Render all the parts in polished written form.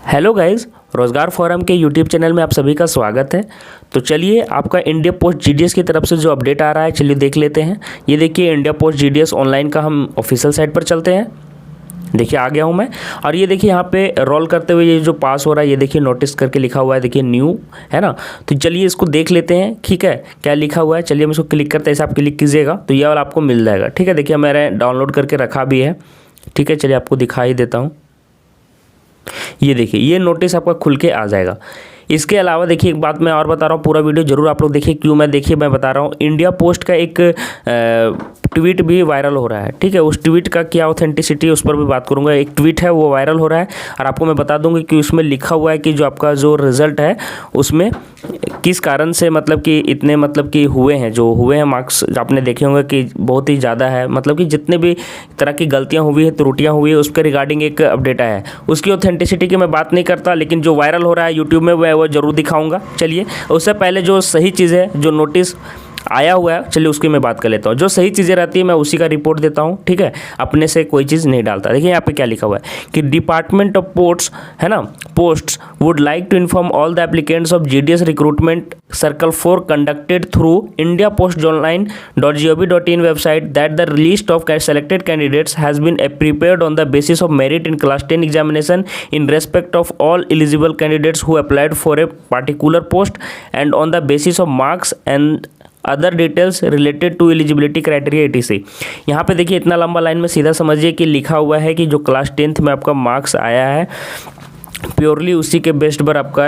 Hello guys, रोज़गार forum के YouTube channel में आप सभी का स्वागत है। तो चलिए आपका इंडिया पोस्ट जीडीएस की तरफ से जो अपडेट आ रहा है चलिए देख लेते हैं। ये देखिए इंडिया पोस्ट जीडीएस ऑनलाइन का हम ऑफिशियल साइट पर चलते हैं। देखिए आ गया हूँ मैं और ये देखिए यहाँ पे रोल करते हुए ये जो पास हो रहा है ये देखिए नोटिस करके लिखा हुआ है, देखिए न्यू है ना। तो चलिए इसको देख लेते हैं, ठीक है, क्या लिखा हुआ है। चलिए हम इसको क्लिक करते हैं, ऐसे आप क्लिक कीजिएगा तो ये वाला आपको मिल जाएगा, ठीक है। देखिए मैंने डाउनलोड करके रखा भी है, ठीक है। चलिए आपको दिखाई देता हूँ, ये देखिए ये नोटिस आपका खुल के आ जाएगा। इसके अलावा देखिए एक बात मैं और बता रहा हूँ, पूरा वीडियो जरूर आप लोग देखिए। क्यों मैं बता रहा हूँ, इंडिया पोस्ट का एक ट्वीट भी वायरल हो रहा है, ठीक है। उस ट्वीट का क्या ऑथेंटिसिटी उस पर भी बात करूंगा। एक ट्वीट है वो वायरल हो रहा है और आपको मैं बता दूंगी कि उसमें लिखा हुआ है कि जो आपका जो रिजल्ट है उसमें किस कारण से मतलब कि इतने मतलब कि हुए हैं मार्क्स आपने देखे होंगे कि बहुत ही ज़्यादा है। मतलब कि जितने भी तरह की गलतियाँ हुई है, त्रुटियाँ हुई है, उसके रिगार्डिंग एक अपडेट आया है। उसकी ऑथेंटिसिटी की मैं बात नहीं करता, लेकिन जो वायरल हो रहा है यूट्यूब में वो ज़रूर दिखाऊंगा। चलिए उससे पहले जो सही चीज़ है, जो नोटिस आया हुआ है, चलिए उसकी मैं बात कर लेता हूँ। जो सही चीज़ें रहती है मैं उसी का रिपोर्ट देता हूँ, ठीक है, अपने से कोई चीज़ नहीं डालता। देखिए यहाँ पे क्या लिखा हुआ है कि डिपार्टमेंट ऑफ पोस्ट्स है ना, posts would like to inform all the applicants of GDS recruitment circle 4 conducted through India Post online.gov.in website that the list of selected candidates has been prepared on the basis of merit in class 10 examination in respect of all eligible candidates who applied for a particular post and on the basis of marks and other details related to eligibility criteria etc। यहाँ पे देखिए इतना लंबा line में सीधा समझिए कि लिखा हुआ है कि जो क्लास 10th में आपका मार्क्स आया है प्योरली उसी के बेस्ड पर आपका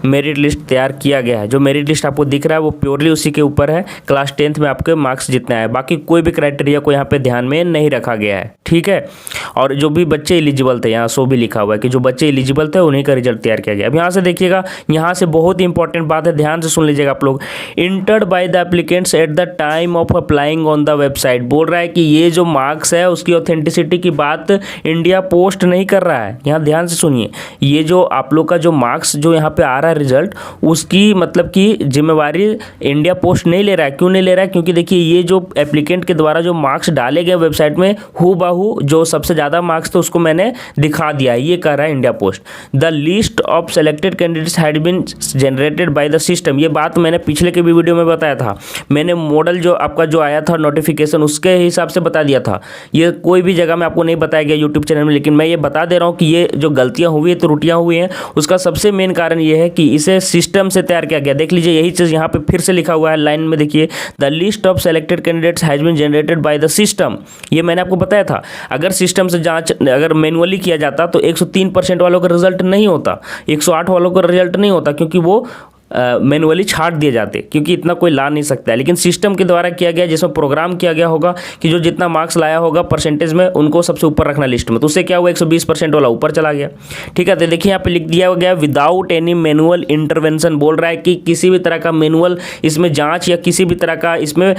मेरिट लिस्ट तैयार किया गया है। जो मेरिट लिस्ट आपको दिख रहा है वो प्योरली उसी के ऊपर है, क्लास 10th में आपके मार्क्स जितने आए, बाकी कोई भी क्राइटेरिया को यहाँ पे ध्यान में नहीं रखा गया है, ठीक है। और जो भी बच्चे एलिजिबल थे, यहाँ सो भी लिखा हुआ है कि जो बच्चे एलिजिबल थे उन्हीं का रिजल्ट तैयार किया गया। अब यहाँ से देखिएगा, यहाँ से बहुत ही इंपॉर्टेंट बात है, ध्यान से सुन लीजिएगा आप लोग। Entered by the applicants at the time of applying on the website, बोल रहा है कि ये जो मार्क्स है उसकी ऑथेंटिसिटी की बात इंडिया पोस्ट नहीं कर रहा है। यहाँ ध्यान से सुनिए, ये जो आप लोग का जो मार्क्स जो यहाँ पे आ रहा है रिजल्ट, उसकी मतलब कि जिम्मेवारी इंडिया पोस्ट नहीं ले रहा है। क्यों नहीं ले रहा है? क्योंकि देखिए ये जो एप्लीकेंट के द्वारा जो मार्क्स डाले गए वेबसाइट में हूबहू जो सबसे ज़्यादा मार्क्स थे उसको मैंने दिखा दिया है, ये कह रहा है India Post. The list of selected candidates had been generated by the system, ये बात मैंने पिछले के भी वीडियो में बताया था। मैंने मॉडल जो आपका जो आया था नोटिफिकेशन उसके हिसाब से बता दिया था। ये कोई भी जगह में आपको नहीं बताया गया यूट्यूब चैनल में, लेकिन मैं ये बता दे रहा हूँ कि ये जो गलतियाँ हुई है, त्रुटियाँ हुई हैं, उसका सबसे मेन कारण ये है कि इसे सिस्टम से तैयार किया गया। देख लीजिए यही चीज़ यहाँ पे फिर से लिखा हुआ है लाइन में, देखिए the list of selected candidates has been generated by the system. ये मैंने आपको बताया था, अगर सिस्टम से जांच अगर मैनुअली किया जाता तो 103% वालों का रिजल्ट नहीं होता, 108 वालों का रिजल्ट नहीं होता, क्योंकि वो मैनुअली छाट दिए जाते, क्योंकि इतना कोई ला नहीं सकता है। लेकिन सिस्टम के द्वारा किया गया, जिसमें प्रोग्राम किया गया होगा कि जो जितना मार्क्स लाया होगा परसेंटेज में उनको सबसे ऊपर रखना लिस्ट में, तो उससे क्या हुआ 120% वाला ऊपर चला गया, ठीक है। तो देखिए यहाँ पे लिख दिया गया विदाउट एनी मैनुअल इंटरवेंशन, बोल रहा है कि किसी भी तरह का मैनुअल इसमें जाँच या किसी भी तरह का इसमें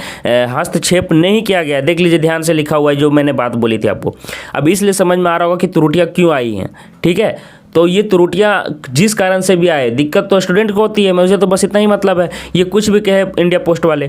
हस्तक्षेप नहीं किया गया। देख लीजिए ध्यान से लिखा हुआ है जो मैंने बात बोली थी आपको। अब इसलिए समझ में आ रहा होगा कि त्रुटियाँ क्यों आई हैं, ठीक है। तो ये त्रुटियाँ जिस कारण से भी आए, दिक्कत तो स्टूडेंट को होती है, मुझे तो बस इतना ही मतलब है। ये कुछ भी कहे इंडिया पोस्ट वाले,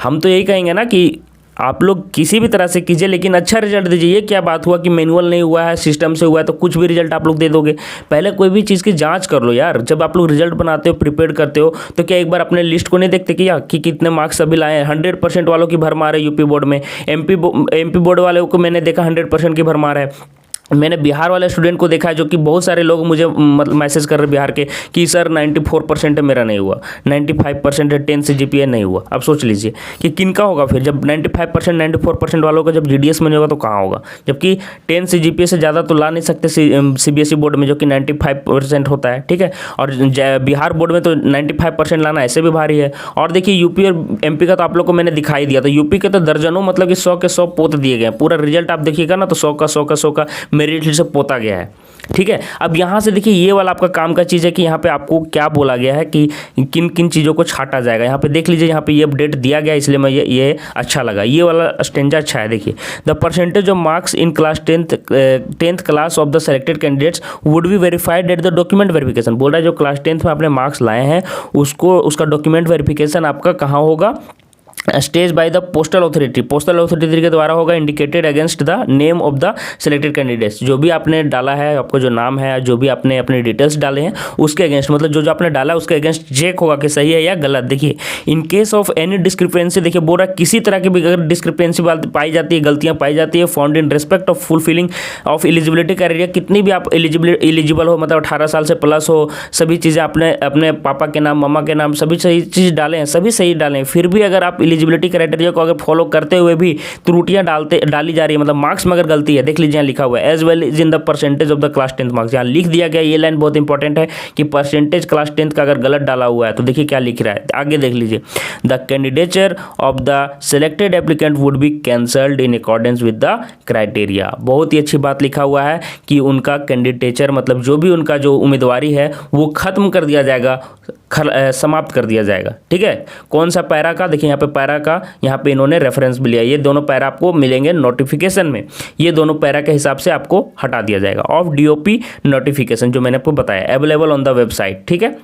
हम तो यही कहेंगे ना कि आप लोग किसी भी तरह से कीजिए लेकिन अच्छा रिजल्ट दीजिए। ये क्या बात हुआ कि मैनुअल नहीं हुआ है, सिस्टम से हुआ है, तो कुछ भी रिजल्ट आप लोग दे दोगे? पहले कोई भी चीज़ की जांच कर लो यार। जब आप लोग रिजल्ट बनाते हो, प्रिपेयर करते हो, तो क्या एक बार अपने लिस्ट को नहीं देखते क्या कि कितने मार्क्स अभी लाए हैं? 100% वालों की भरमार है यूपी बोर्ड में, एमपी बोर्ड वालों को मैंने देखा 100% की भरमार है। मैंने बिहार वाले स्टूडेंट को देखा है, जो कि बहुत सारे लोग मुझे मैसेज कर रहे बिहार के कि सर 94% है, मेरा नहीं हुआ, 95% है, 10 CGPA नहीं हुआ। अब सोच लीजिए कि किनका होगा फिर, जब 95% 94% वालों का जब GDS में नहीं होगा तो कहाँ होगा? जबकि 10 CGPA से ज़्यादा तो ला नहीं सकते CBSE बोर्ड में, जो कि 95% होता है, ठीक है। और बिहार बोर्ड में तो 95% लाना ऐसे भी भारी है। और देखिए यूपी और MP का तो आप लोग को मैंने दिखाई दिया, तो यूपी के तो दर्जनों मतलब कि 100 के 100 पोत दिए गए। पूरा रिजल्ट आप देखिएगा ना तो 100 का मेरिट लिस्ट से पोता गया है, ठीक है। अब यहाँ से देखिए ये वाला आपका काम का चीज़ है कि यहाँ पे आपको क्या बोला गया है कि किन किन चीज़ों को छाटा जाएगा। यहाँ पे देख लीजिए, यहाँ पे ये अपडेट दिया गया, इसलिए मैं ये अच्छा लगा, ये वाला स्टेंजा अच्छा है। देखिए the percentage of marks in class 10th class of the selected candidates would be verified at the document verification. बोल रहा है जो क्लास 10th में आपने मार्क्स लाए हैं उसका डॉक्यूमेंट वेरिफिकेशन आपका कहाँ होगा? Stage by the postal authority के द्वारा होगा, indicated against the name of the selected candidates. जो भी आपने डाला है, आपको जो नाम है, जो भी आपने अपने डिटेल्स डाले हैं उसके अगेंस्ट, मतलब जो जो आपने डाला है उसके अगेंस्ट चेक होगा कि सही है या गलत। देखिए in case of any discrepancy, देखिए बोल रहा किसी तरह की भी अगर डिस्क्रिपेंसी पाई जाती है, गलतियां पाई जाती है, found in respect of fulfilling of eligibility criteria, कितनी भी आप एलिजिबल हो, मतलब 18 साल से प्लस हो, सभी चीज़ें आपने अपने पापा के नाम, मम्मा के नाम, सभी सही चीज़ डाले हैं, सभी सही डाले हैं, फिर भी अगर आप एलिजिबिलिटी क्राइटेरिया को अगर फॉलो करते हुए भी त्रुटियां डाली जा रही है, मतलब मार्क्स में अगर गलती है, देख लीजिए यहाँ लिखा हुआ है as well is in the percentage of the class 10th marks. यहाँ लिख दिया गया, ये लाइन बहुत इंपॉर्टेंट है कि परसेंटेज क्लास 10th का अगर गलत डाला हुआ है तो देखिए क्या लिख रहा है, आगे देख लीजिए, the candidature of the selected applicant would be cancelled in accordance with the criteria. बहुत ही अच्छी बात लिखा हुआ है कि उनका कैंडिडेचर, मतलब जो भी उनका जो उम्मीदवारी है वो खत्म कर दिया जाएगा, समाप्त कर दिया जाएगा। ठीक है, कौन सा पैरा का, देखिए यहाँ पे पैरा का, यहाँ पे इन्होंने रेफरेंस भी लिया, ये दोनों पैरा आपको मिलेंगे नोटिफिकेशन में, ये दोनों पैरा के हिसाब से आपको हटा दिया जाएगा। ऑफ डीओपी नोटिफिकेशन जो मैंने आपको बताया, अवेलेबल ऑन द वेबसाइट। ठीक है,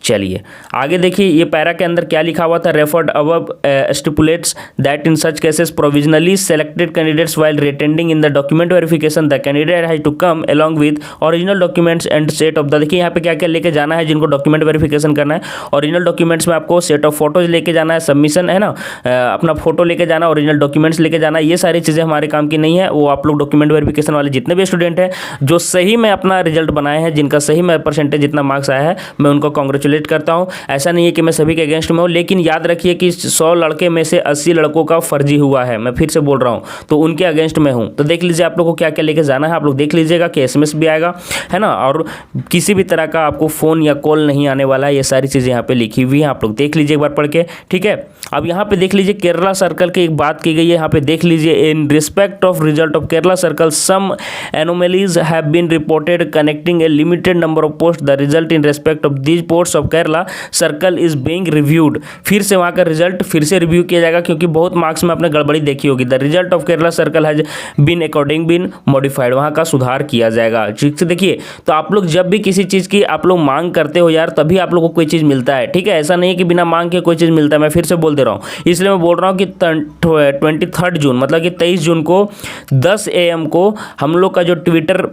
चलिए आगे देखिए, ये पैरा के अंदर क्या लिखा हुआ था, referred above stipulates that in such cases provisionally selected candidates while attending in the document verification the candidate has to come along with original documents and set of the, देखिए यहाँ पे क्या क्या लेके जाना है जिनको डॉक्यूमेंट वेरिफिकेशन करना है। ओरिजिनल डॉक्यूमेंट्स में आपको सेट ऑफ फोटोज लेके जाना है, सबमिशन है ना, अपना फोटो लेके जाना, ओरिजिनल डॉक्यूमेंट्स लेके जाना, ये सारी चीज़ें हमारे काम की नहीं है। वो आप लोग डॉक्यूमेंट वेरिफिकेशन वाले जितने भी स्टूडेंट हैं जो सही में अपना रिजल्ट बनाए हैं, जिनका सही में परसेंटेज जितना मार्क्स आया है, मैं उनको कॉन्ग्रेचुलेट करता हूँ। ऐसा नहीं है कि मैं सभी के अगेंस्ट में हूँ, लेकिन याद रखिए कि 100 लड़के में से 80 लड़कों का फर्जी हुआ है, मैं फिर से बोल रहा हूँ, तो उनके अगेंस्ट में हूँ। तो देख लीजिए आप लोग को क्या क्या लेके जाना है, आप लोग देख लीजिएगा कि एसएमएस भी आएगा, है ना, और किसी भी तरह का आपको फ़ोन या कॉल नहीं आने वाला है। ये सारी चीज़ें यहाँ पे लिखी हुई हैं, आप लोग देख लीजिए एक बार पढ़ के। ठीक है, अब यहाँ पे देख लीजिए केरला सर्कल की एक बात की गई है, यहाँ पे देख लीजिए, in respect of result of Kerala circle some anomalies have been reported connecting a limited number of post, the result in respect of these post of Kerala circle is being reviewed. फिर से वहाँ का रिजल्ट फिर से रिव्यू किया जाएगा, क्योंकि बहुत मार्क्स में आपने गड़बड़ी देखी होगी। The result of Kerala circle has been according been modified, वहाँ का सुधार किया जाएगा। ठीक से देखिए, तो आप लोग जब भी किसी चीज़ की आप लोग मांग करते हो यार, तभी आप लोग को कोई चीज़ मिलता है। ठीक है, ऐसा नहीं है कि बिना मांग के कोई चीज़ मिलता है, मैं फिर से बोल दे रहा हूँ, इसलिए मैं बोल रहा हूँ कि 23 जून मतलब कि 23 जून को 10 AM को हम लोग का जो ट्विटर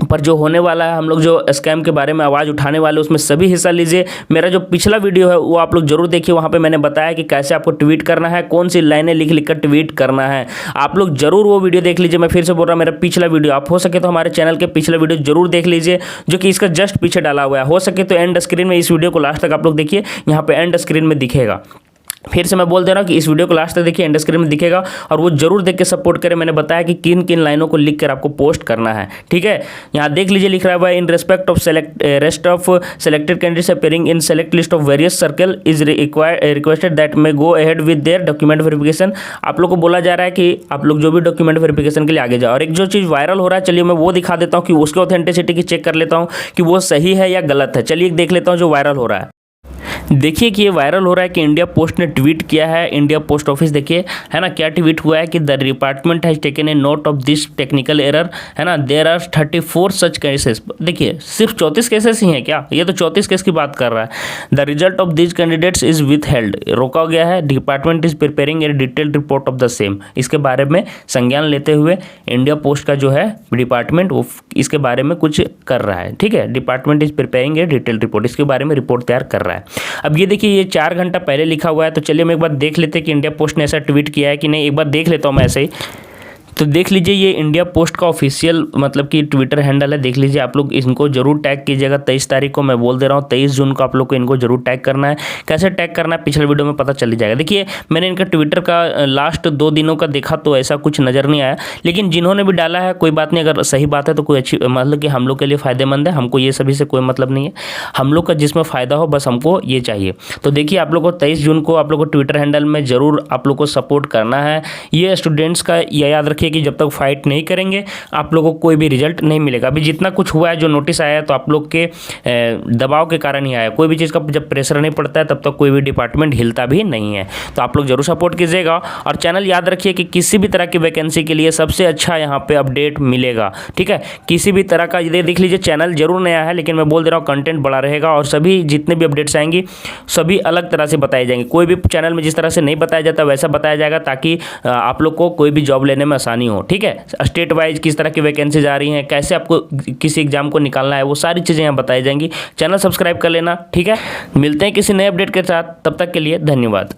पर जो होने वाला है, हम लोग जो स्कैम के बारे में आवाज़ उठाने वाले, उसमें सभी हिस्सा लीजिए। मेरा जो पिछला वीडियो है वो आप लोग जरूर देखिए, वहाँ पे मैंने बताया कि कैसे आपको ट्वीट करना है, कौन सी लाइनें लिख लिख कर ट्वीट करना है। आप लोग जरूर वो वीडियो देख लीजिए। मैं फिर से बोल रहा हूँ, मेरा पिछला वीडियो, आप हो सके तो हमारे चैनल के पिछला वीडियो जरूर देख लीजिए, जो कि इसका जस्ट पीछे डाला हुआ है। हो सके तो एंड स्क्रीन में इस वीडियो को लास्ट तक आप लोग देखिए, यहाँ पे एंड स्क्रीन में दिखेगा। फिर से मैं बोल दे रहा हूँ कि इस वीडियो को लास्ट तक देखिए, एंड स्क्रीन में दिखेगा, और वो जरूर देख के सपोर्ट करें। मैंने बताया कि किन किन लाइनों को लिख कर आपको पोस्ट करना है। ठीक है, यहाँ देख लीजिए, लिख रहा है in respect of rest of selected candidates appearing in select list of various circle is requested that may go ahead with their document verification. आप लोग को बोला जा रहा है कि आप लोग जो भी डॉक्यूमेंट वेरिफिकेशन के लिए आगे जाओ। और एक जो चीज़ वायरल हो रहा है, चलिए मैं वो दिखा देता हूँ कि उसके ऑथेंटिसिटी की चेक कर लेता हूँ कि वो सही है या गलत है। चलिए देख लेता हूँ जो वायरल हो रहा है। देखिए कि ये वायरल हो रहा है कि इंडिया पोस्ट ने ट्वीट किया है, इंडिया पोस्ट ऑफिस, देखिए है ना क्या ट्वीट हुआ है कि the department has taken a note of this technical error, है ना, देयर आर 34 सच केसेस। देखिए सिर्फ 34 केसेस ही हैं क्या, ये तो 34 केस की बात कर रहा है। The result of this candidates is with held, रोका गया है। Department is preparing A detailed report of the same, इसके बारे में संज्ञान लेते हुए इंडिया पोस्ट का जो है डिपार्टमेंट वो इसके बारे में कुछ कर रहा है। ठीक है, department is preparing A detailed report, इसके बारे में रिपोर्ट तैयार कर रहा है। अब ये देखिए, ये 4 घंटा पहले लिखा हुआ है, तो चलिए हम एक बार देख लेते हैं कि इंडिया पोस्ट ने ऐसा ट्वीट किया है कि नहीं। एक बार देख लेता हूँ मैं ऐसे ही। तो देख लीजिए, ये इंडिया पोस्ट का ऑफिशियल मतलब कि ट्विटर हैंडल है, देख लीजिए। आप लोग इनको जरूर टैग कीजिएगा। 23 तारीख को मैं बोल दे रहा हूँ, 23 जून को आप लोग को इनको जरूर टैग करना है। कैसे टैग करना है पिछले वीडियो में पता चल जाएगा। देखिए मैंने इनका ट्विटर का लास्ट 2 दिनों का देखा तो ऐसा कुछ नज़र नहीं आया, लेकिन जिन्होंने भी डाला है कोई बात नहीं, अगर सही बात है तो कोई अच्छी मतलब कि हम लोग के लिए फ़ायदेमंद है। हमको ये सभी से कोई मतलब नहीं है, हम लोग का जिसमें फ़ायदा हो बस हमको ये चाहिए। तो देखिए आप लोग को 23 जून को आप लोग को ट्विटर हैंडल में ज़रूर आप लोग को सपोर्ट करना है। ये स्टूडेंट्स का ये याद रखिए कि जब तक फाइट नहीं करेंगे आप लोगों को कोई भी रिजल्ट नहीं मिलेगा। अभी जितना कुछ हुआ है, जो नोटिस आया है, तो आप लोग के दबाव के कारण ही आया। कोई भी चीज़ का जब प्रेशर नहीं पड़ता है तब तक कोई भी डिपार्टमेंट हिलता भी नहीं है। तो आप लोग जरूर सपोर्ट कीजिएगा और चैनल याद रखिए कि किसी भी तरह की वैकेंसी के लिए सबसे अच्छा यहाँ पे अपडेट मिलेगा। ठीक है, किसी भी तरह का ये देख लीजिए, चैनल जरूर नया है लेकिन मैं बोल दे रहा हूँ कंटेंट बड़ा रहेगा और सभी जितने भी अपडेट्स आएंगी सभी अलग तरह से बताए जाएंगे। कोई भी चैनल में जिस तरह से नहीं बताया जाता वैसा बताया जाएगा ताकि आप लोग को कोई भी जॉब लेने में आसानी हो। ठीक है, स्टेट वाइज किस तरह की वैकेंसीज आ रही हैं, कैसे आपको किसी एग्जाम को निकालना है, वो सारी चीज़ें यहाँ बताई जाएंगी। चैनल सब्सक्राइब कर लेना। ठीक है, मिलते हैं किसी नए अपडेट के साथ, तब तक के लिए धन्यवाद।